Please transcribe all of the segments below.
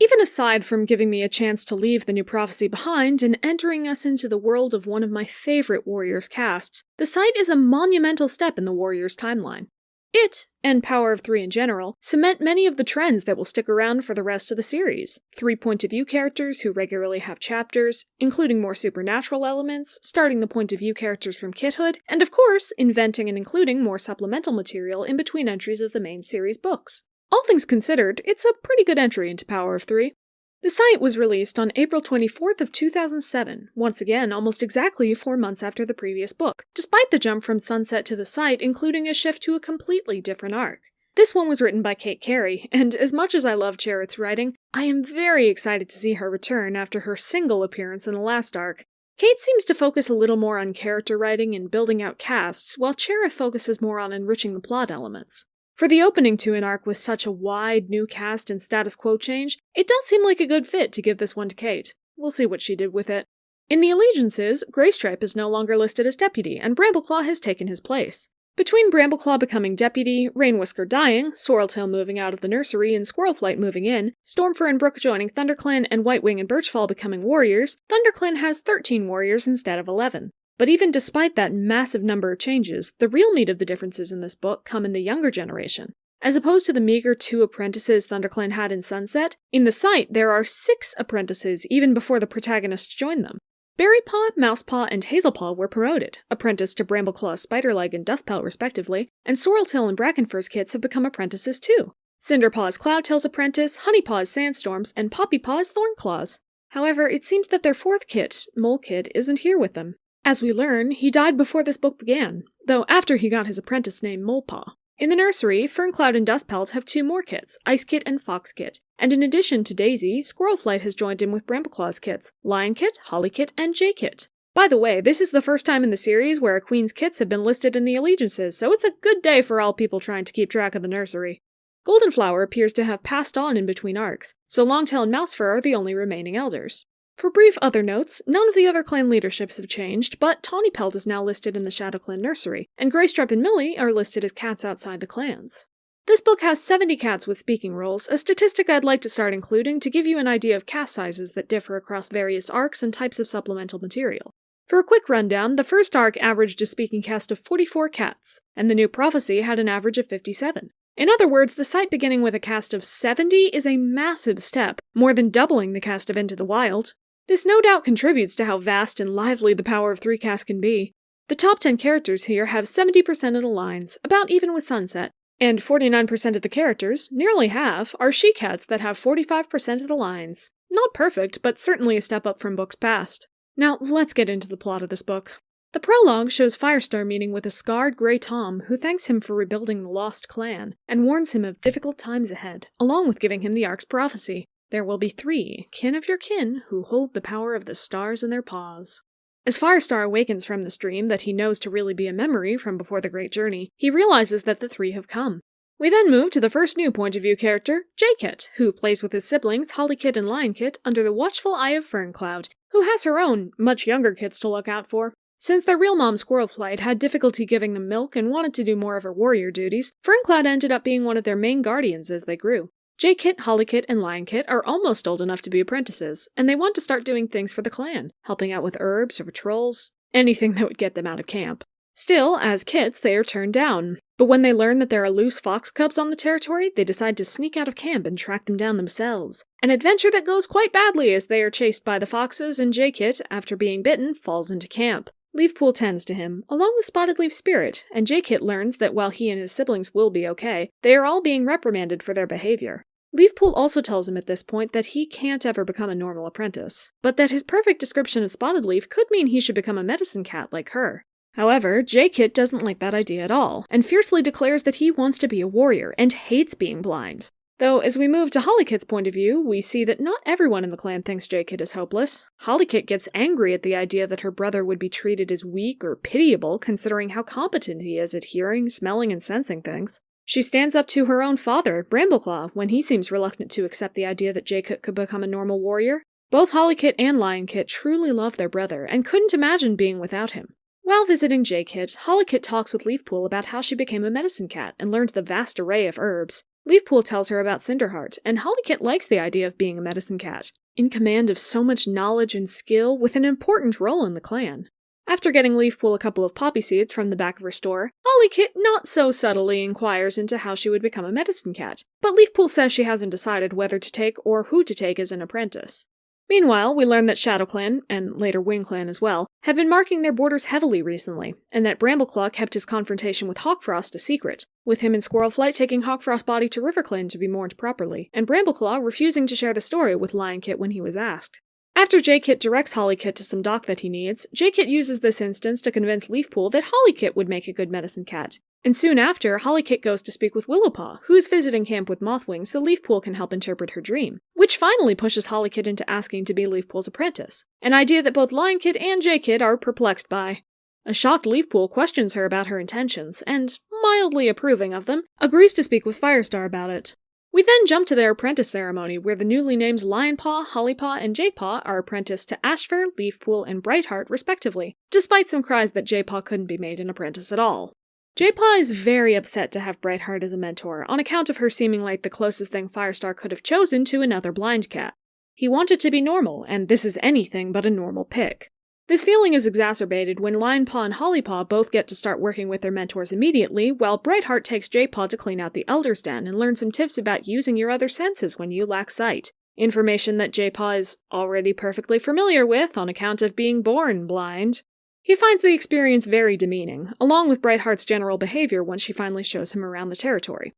Even aside from giving me a chance to leave the new prophecy behind and entering us into the world of one of my favorite Warriors casts, the site is a monumental step in the Warriors timeline. It, and Power of Three in general, cement many of the trends that will stick around for the rest of the series. 3 point-of-view characters who regularly have chapters, including more supernatural elements, starting the point-of-view characters from kithood, and of course, inventing and including more supplemental material in between entries of the main series books. All things considered, it's a pretty good entry into Power of Three. The site was released on April 24th of 2007, once again almost exactly 4 months after the previous book, despite the jump from Sunset to the site including a shift to a completely different arc. This one was written by Kate Carey, and as much as I love Cherith's writing, I am very excited to see her return after her single appearance in the last arc. Kate seems to focus a little more on character writing and building out casts, while Cherith focuses more on enriching the plot elements. For the opening to an arc with such a wide new cast and status quo change, it does seem like a good fit to give this one to Kate. We'll see what she did with it. In the allegiances, Greystripe is no longer listed as deputy, and Brambleclaw has taken his place. Between Brambleclaw becoming deputy, Rainwhisker dying, Swirltail moving out of the nursery and Squirrelflight moving in, Stormfur and Brook joining ThunderClan, and Whitewing and Birchfall becoming warriors, ThunderClan has 13 warriors instead of 11. But even despite that massive number of changes, the real meat of the differences in this book come in the younger generation. As opposed to the meager 2 apprentices ThunderClan had in Sunset, in the site there are 6 apprentices even before the protagonists join them. Berrypaw, Mousepaw, and Hazelpaw were promoted, apprenticed to Brambleclaw, Spiderleg, and Dustpelt respectively, and Swirltail and Brackenfur's kits have become apprentices too. Cinderpaw is Cloudtail's apprentice, Honeypaw is Sandstorm's, and Poppypaw is Thornclaw's. However, it seems that their 4th kit, Molekit, isn't here with them. As we learn, he died before this book began, though after he got his apprentice name Molepaw. In the nursery, Ferncloud and Dustpelt have 2 more kits, Icekit and Foxkit, and in addition to Daisy, Squirrelflight has joined in with Brambleclaw's kits, Lionkit, Hollykit, and Jaykit. By the way, this is the first time in the series where a queen's kits have been listed in the allegiances, so it's a good day for all people trying to keep track of the nursery. Goldenflower appears to have passed on in between arcs, so Longtail and Mousefur are the only remaining elders. For brief other notes, none of the other clan leaderships have changed, but Tawnypelt is now listed in the ShadowClan nursery, and Greystripe and Millie are listed as cats outside the clans. This book has 70 cats with speaking roles, a statistic I'd like to start including to give you an idea of cast sizes that differ across various arcs and types of supplemental material. For a quick rundown, the first arc averaged a speaking cast of 44 cats, and the new prophecy had an average of 57. In other words, the site beginning with a cast of 70 is a massive step, more than doubling the cast of Into the Wild. This no doubt contributes to how vast and lively the Power of Three cast can be. The top 10 characters here have 70% of the lines, about even with Sunset, and 49% of the characters, nearly half, are she-cats that have 45% of the lines. Not perfect, but certainly a step up from books past. Now, let's get into the plot of this book. The prologue shows Firestar meeting with a scarred Grey Tom who thanks him for rebuilding the lost clan, and warns him of difficult times ahead, along with giving him the arc's prophecy. There will be 3, kin of your kin, who hold the power of the stars in their paws. As Firestar awakens from this dream that he knows to really be a memory from before the Great Journey, he realizes that the 3 have come. We then move to the first new point-of-view character, Jaykit, who plays with his siblings Hollykit and Lionkit under the watchful eye of Ferncloud, who has her own, much younger kits to look out for. Since their real mom Squirrelflight had difficulty giving them milk and wanted to do more of her warrior duties, Ferncloud ended up being one of their main guardians as they grew. Jaykit, Hollykit, and Lionkit are almost old enough to be apprentices, and they want to start doing things for the clan, helping out with herbs or patrols, anything that would get them out of camp. Still, as kits, they are turned down, but when they learn that there are loose fox cubs on the territory, they decide to sneak out of camp and track them down themselves. An adventure that goes quite badly as they are chased by the foxes, and Jaykit, after being bitten, falls into camp. Leafpool tends to him, along with Spotted Leaf Spirit, and Jaykit learns that while he and his siblings will be okay, they are all being reprimanded for their behavior. Leafpool also tells him at this point that he can't ever become a normal apprentice, but that his perfect description of Spotted Leaf could mean he should become a medicine cat like her. However, Jaykit doesn't like that idea at all, and fiercely declares that he wants to be a warrior and hates being blind. Though, as we move to Hollykit's point of view, we see that not everyone in the clan thinks Jaykit is hopeless. Hollykit gets angry at the idea that her brother would be treated as weak or pitiable considering how competent he is at hearing, smelling, and sensing things. She stands up to her own father, Brambleclaw, when he seems reluctant to accept the idea that Jaykit could become a normal warrior. Both Hollykit and Lionkit truly love their brother, and couldn't imagine being without him. While visiting Jaykit, Hollykit talks with Leafpool about how she became a medicine cat and learned the vast array of herbs. Leafpool tells her about Cinderheart, and Hollykit likes the idea of being a medicine cat, in command of so much knowledge and skill with an important role in the clan. After getting Leafpool a couple of poppy seeds from the back of her store, Hollykit not so subtly inquires into how she would become a medicine cat, but Leafpool says she hasn't decided whether to take or who to take as an apprentice. Meanwhile, we learn that ShadowClan, and later WindClan as well, have been marking their borders heavily recently, and that Brambleclaw kept his confrontation with Hawkfrost a secret, with him and Squirrelflight taking Hawkfrost's body to RiverClan to be mourned properly, and Brambleclaw refusing to share the story with Lionkit when he was asked. After Jaykit directs Hollykit to some dock that he needs, Jaykit uses this instance to convince Leafpool that Hollykit would make a good medicine cat. And soon after, Hollykit goes to speak with Willowpaw, who's visiting camp with Mothwing so Leafpool can help interpret her dream, which finally pushes Hollykit into asking to be Leafpool's apprentice, an idea that both Lionkit and Jaykit are perplexed by. A shocked Leafpool questions her about her intentions, and, mildly approving of them, agrees to speak with Firestar about it. We then jump to their apprentice ceremony, where the newly named Lionpaw, Hollypaw, and Jaypaw are apprenticed to Ashfur, Leafpool, and Brightheart respectively, despite some cries that Jaypaw couldn't be made an apprentice at all. Jaypaw is very upset to have Brightheart as a mentor, on account of her seeming like the closest thing Firestar could have chosen to another blind cat. He wanted to be normal, and this is anything but a normal pick. This feeling is exacerbated when Lionpaw and Hollypaw both get to start working with their mentors immediately, while Brightheart takes Jaypaw to clean out the Elder's Den and learn some tips about using your other senses when you lack sight. Information that Jaypaw is already perfectly familiar with on account of being born blind. He finds the experience very demeaning, along with Brightheart's general behavior when she finally shows him around the territory.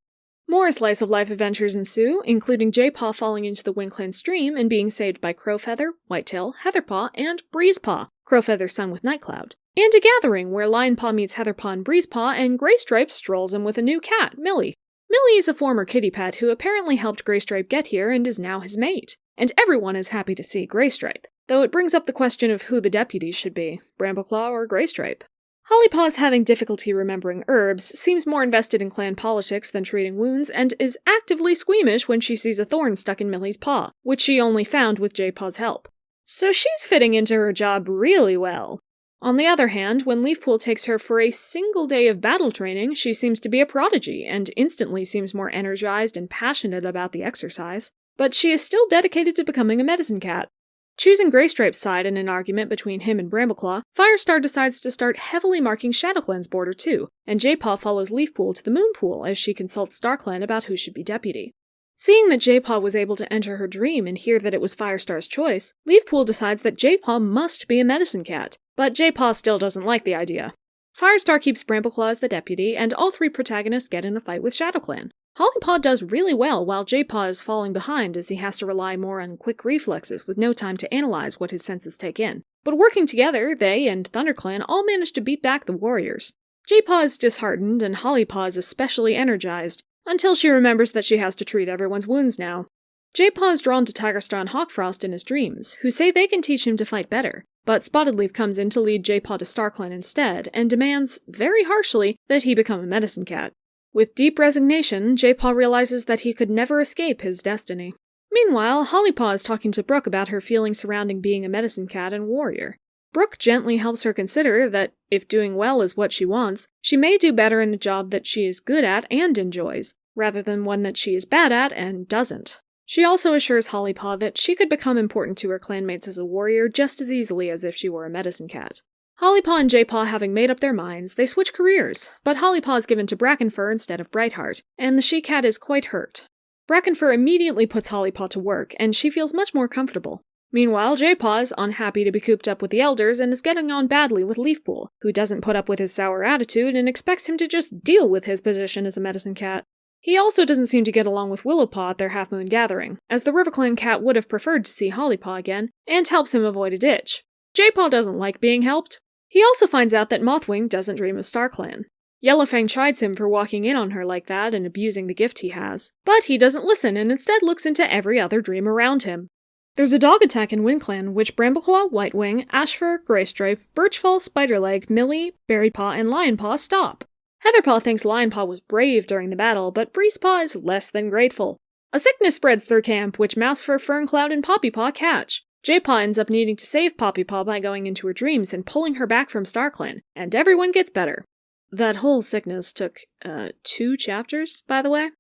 More slice-of-life adventures ensue, including Jaypaw falling into the WindClan stream and being saved by Crowfeather, Whitetail, Heatherpaw, and Breezepaw, Crowfeather's son with Nightcloud, and a gathering where Lionpaw meets Heatherpaw and Breezepaw, and Graystripe strolls in with a new cat, Millie. Millie is a former kitty pet who apparently helped Graystripe get here and is now his mate, and everyone is happy to see Graystripe, though it brings up the question of who the deputies should be, Brambleclaw or Graystripe. Hollypaw, having difficulty remembering herbs, seems more invested in clan politics than treating wounds, and is actively squeamish when she sees a thorn stuck in Millie's paw, which she only found with Jaypaw's help. So she's fitting into her job really well. On the other hand, when Leafpool takes her for a single day of battle training, she seems to be a prodigy, and instantly seems more energized and passionate about the exercise. But she is still dedicated to becoming a medicine cat. Choosing Graystripe's side in an argument between him and Brambleclaw, Firestar decides to start heavily marking ShadowClan's border too, and Jaypaw follows Leafpool to the Moonpool as she consults StarClan about who should be deputy. Seeing that Jaypaw was able to enter her dream and hear that it was Firestar's choice, Leafpool decides that Jaypaw must be a medicine cat, but Jaypaw still doesn't like the idea. Firestar keeps Brambleclaw as the deputy, and all three protagonists get in a fight with ShadowClan. Hollypaw does really well while Jaypaw is falling behind as he has to rely more on quick reflexes with no time to analyze what his senses take in. But working together, they and ThunderClan all manage to beat back the warriors. Jaypaw is disheartened and Hollypaw is especially energized, until she remembers that she has to treat everyone's wounds now. Jaypaw is drawn to Tigerstar and Hawkfrost in his dreams, who say they can teach him to fight better, but Spottedleaf comes in to lead Jaypaw to StarClan instead, and demands, very harshly, that he become a medicine cat. With deep resignation, Jaypaw realizes that he could never escape his destiny. Meanwhile, Hollypaw is talking to Brooke about her feelings surrounding being a medicine cat and warrior. Brooke gently helps her consider that, if doing well is what she wants, she may do better in a job that she is good at and enjoys, rather than one that she is bad at and doesn't. She also assures Hollypaw that she could become important to her clanmates as a warrior just as easily as if she were a medicine cat. Hollypaw and Jaypaw having made up their minds, they switch careers, but Hollypaw is given to Brackenfur instead of Brightheart, and the she-cat is quite hurt. Brackenfur immediately puts Hollypaw to work, and she feels much more comfortable. Meanwhile, Jaypaw is unhappy to be cooped up with the elders and is getting on badly with Leafpool, who doesn't put up with his sour attitude and expects him to just deal with his position as a medicine cat. He also doesn't seem to get along with Willowpaw at their half-moon gathering, as the RiverClan cat would have preferred to see Hollypaw again, and helps him avoid a ditch. Jaypaw doesn't like being helped. He also finds out that Mothwing doesn't dream of StarClan. Yellowfang chides him for walking in on her like that and abusing the gift he has, but he doesn't listen and instead looks into every other dream around him. There's a dog attack in WindClan, which Brambleclaw, Whitewing, Ashfur, Graystripe, Birchfall, Spiderleg, Millie, Berrypaw, and Lionpaw stop. Heatherpaw thinks Lionpaw was brave during the battle, but Breezepaw is less than grateful. A sickness spreads through camp, which Mousefur, Ferncloud, and Poppypaw catch. Jaypaw ends up needing to save Poppypaw by going into her dreams and pulling her back from StarClan, and everyone gets better. That whole sickness took, 2 chapters, by the way.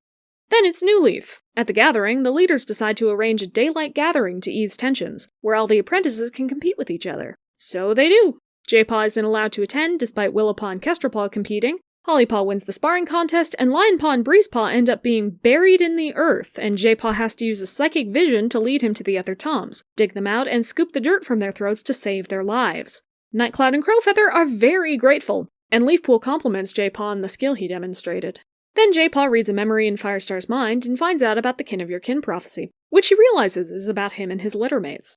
Then it's New Leaf. At the gathering, the leaders decide to arrange a daylight gathering to ease tensions, where all the apprentices can compete with each other. So they do. Jaypaw isn't allowed to attend, despite Willowpaw and Kestrelpaw competing. Hollypaw wins the sparring contest, and Lionpaw and Breezepaw end up being buried in the earth, and Jaypaw has to use a psychic vision to lead him to the other toms, dig them out, and scoop the dirt from their throats to save their lives. Nightcloud and Crowfeather are very grateful, and Leafpool compliments Jaypaw on the skill he demonstrated. Then Jaypaw reads a memory in Firestar's mind and finds out about the kin of your kin prophecy, which he realizes is about him and his littermates.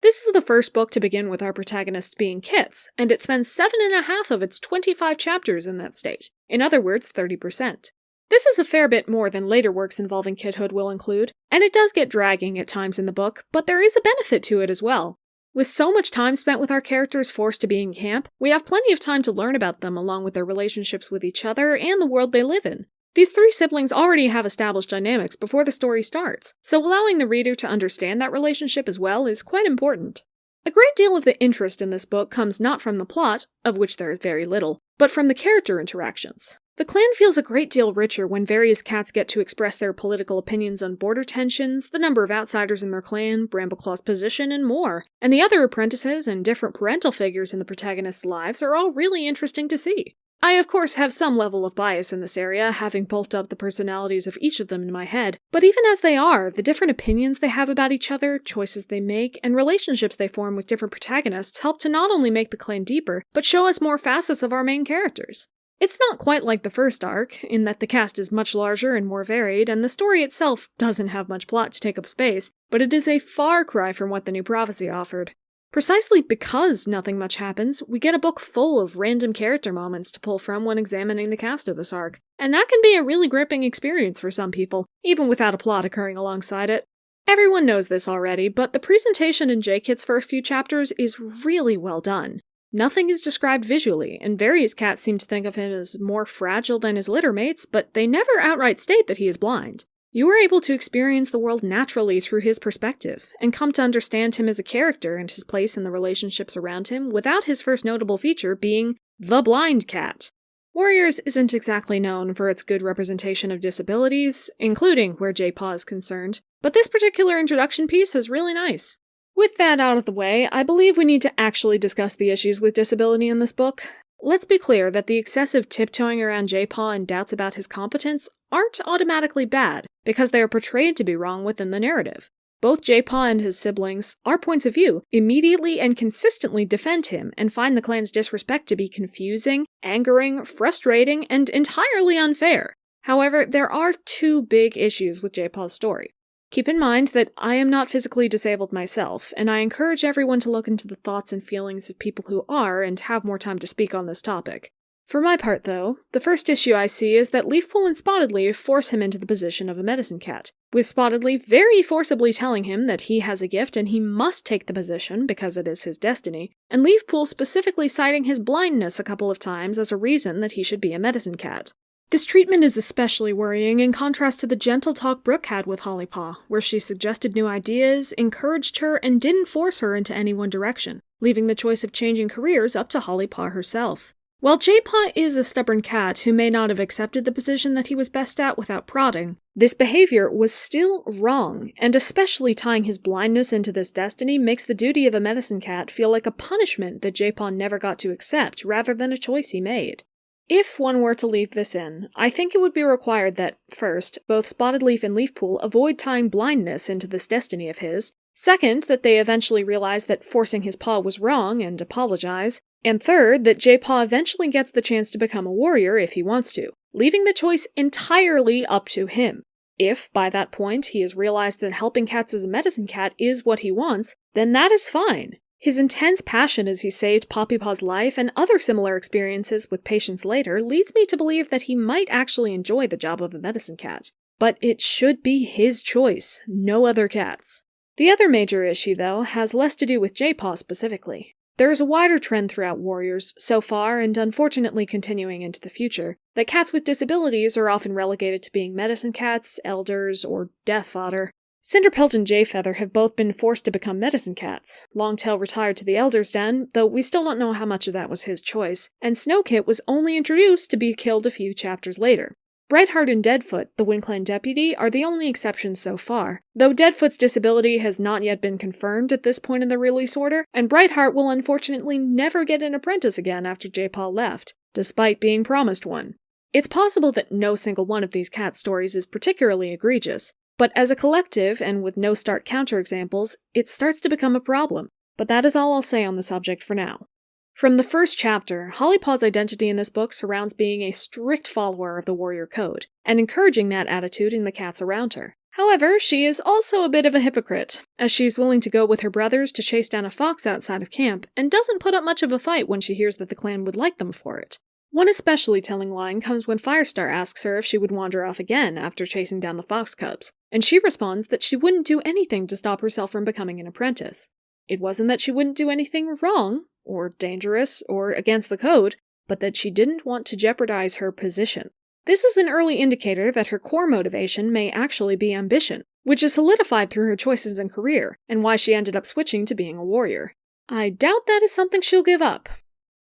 This is the first book to begin with our protagonists being kits, and it spends 7.5 of its 25 chapters in that state. In other words, 30%. This is a fair bit more than later works involving kithood will include, and it does get dragging at times in the book, but there is a benefit to it as well. With so much time spent with our characters forced to be in camp, we have plenty of time to learn about them along with their relationships with each other and the world they live in. These 3 siblings already have established dynamics before the story starts, so allowing the reader to understand that relationship as well is quite important. A great deal of the interest in this book comes not from the plot, of which there is very little, but from the character interactions. The clan feels a great deal richer when various cats get to express their political opinions on border tensions, the number of outsiders in their clan, Brambleclaw's position, and more. And the other apprentices and different parental figures in the protagonists' lives are all really interesting to see. I, of course, have some level of bias in this area, having bulked up the personalities of each of them in my head, but even as they are, the different opinions they have about each other, choices they make, and relationships they form with different protagonists help to not only make the clan deeper, but show us more facets of our main characters. It's not quite like the first arc, in that the cast is much larger and more varied, and the story itself doesn't have much plot to take up space, but it is a far cry from what the New Prophecy offered. Precisely because nothing much happens, we get a book full of random character moments to pull from when examining the cast of this arc, and that can be a really gripping experience for some people, even without a plot occurring alongside it. Everyone knows this already, but the presentation in Jaykit's first few chapters is really well done. Nothing is described visually, and various cats seem to think of him as more fragile than his littermates, but they never outright state that he is blind. You are able to experience the world naturally through his perspective, and come to understand him as a character and his place in the relationships around him without his first notable feature being the blind cat. Warriors isn't exactly known for its good representation of disabilities, including where Jaypaw is concerned, but this particular introduction piece is really nice. With that out of the way, I believe we need to actually discuss the issues with disability in this book. Let's be clear that the excessive tiptoeing around Jaypaw and doubts about his competence aren't automatically bad, because they are portrayed to be wrong within the narrative. Both Jaypaw and his siblings, our points of view, immediately and consistently defend him and find the clan's disrespect to be confusing, angering, frustrating, and entirely unfair. However, there are 2 big issues with Jaypaw's story. Keep in mind that I am not physically disabled myself, and I encourage everyone to look into the thoughts and feelings of people who are and have more time to speak on this topic. For my part, though, the first issue I see is that Leafpool and Spotted Leaf force him into the position of a medicine cat, with Spotted Leaf very forcibly telling him that he has a gift and he must take the position because it is his destiny, and Leafpool specifically citing his blindness a couple of times as a reason that he should be a medicine cat. This treatment is especially worrying in contrast to the gentle talk Brooke had with Hollypaw, where she suggested new ideas, encouraged her, and didn't force her into any one direction, leaving the choice of changing careers up to Hollypaw herself. While Jaypaw is a stubborn cat who may not have accepted the position that he was best at without prodding, this behavior was still wrong, and especially tying his blindness into this destiny makes the duty of a medicine cat feel like a punishment that Jaypaw never got to accept rather than a choice he made. If one were to leave this in, I think it would be required that, first, both Spotted Leaf and Leafpool avoid tying blindness into this destiny of his, second, that they eventually realize that forcing his paw was wrong and apologize, and third, that Jaypaw eventually gets the chance to become a warrior if he wants to, leaving the choice entirely up to him. If, by that point, he has realized that helping cats as a medicine cat is what he wants, then that is fine. His intense passion as he saved Poppypaw's life and other similar experiences with patients later leads me to believe that he might actually enjoy the job of a medicine cat. But it should be his choice, no other cat's. The other major issue, though, has less to do with Jaypaw specifically. There is a wider trend throughout Warriors, so far and unfortunately continuing into the future, that cats with disabilities are often relegated to being medicine cats, elders, or death fodder. Cinderpelt and Jayfeather have both been forced to become medicine cats. Longtail retired to the Elder's Den, though we still don't know how much of that was his choice, and Snowkit was only introduced to be killed a few chapters later. Brightheart and Deadfoot, the WindClan deputy, are the only exceptions so far, though Deadfoot's disability has not yet been confirmed at this point in the release order, and Brightheart will unfortunately never get an apprentice again after Jaypaw left, despite being promised one. It's possible that no single one of these cat stories is particularly egregious, but as a collective, and with no stark counterexamples, it starts to become a problem. But that is all I'll say on the subject for now. From the first chapter, Hollypaw's identity in this book surrounds being a strict follower of the warrior code, and encouraging that attitude in the cats around her. However, she is also a bit of a hypocrite, as she's willing to go with her brothers to chase down a fox outside of camp, and doesn't put up much of a fight when she hears that the clan would like them for it. One especially telling line comes when Firestar asks her if she would wander off again after chasing down the fox cubs, and she responds that she wouldn't do anything to stop herself from becoming an apprentice. It wasn't that she wouldn't do anything wrong, or dangerous, or against the code, but that she didn't want to jeopardize her position. This is an early indicator that her core motivation may actually be ambition, which is solidified through her choices in career, and why she ended up switching to being a warrior. I doubt that is something she'll give up.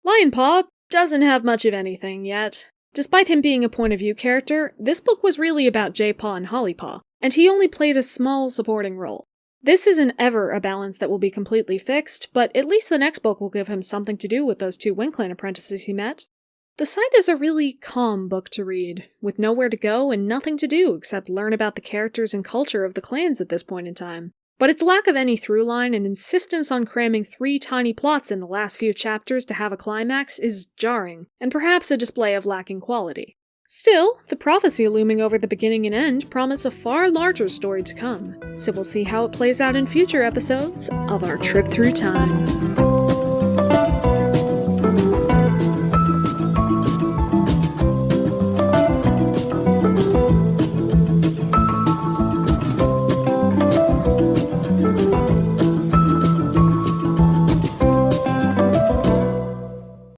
Lionpaw doesn't have much of anything yet. Despite him being a point-of-view character, this book was really about Jaypaw and Hollypaw, and he only played a small supporting role. This isn't ever a balance that will be completely fixed, but at least the next book will give him something to do with those two WindClan apprentices he met. The site is a really calm book to read, with nowhere to go and nothing to do except learn about the characters and culture of the clans at this point in time. But its lack of any through line and insistence on cramming 3 tiny plots in the last few chapters to have a climax is jarring, and perhaps a display of lacking quality. Still, the prophecy looming over the beginning and end promise a far larger story to come, so we'll see how it plays out in future episodes of our trip through time.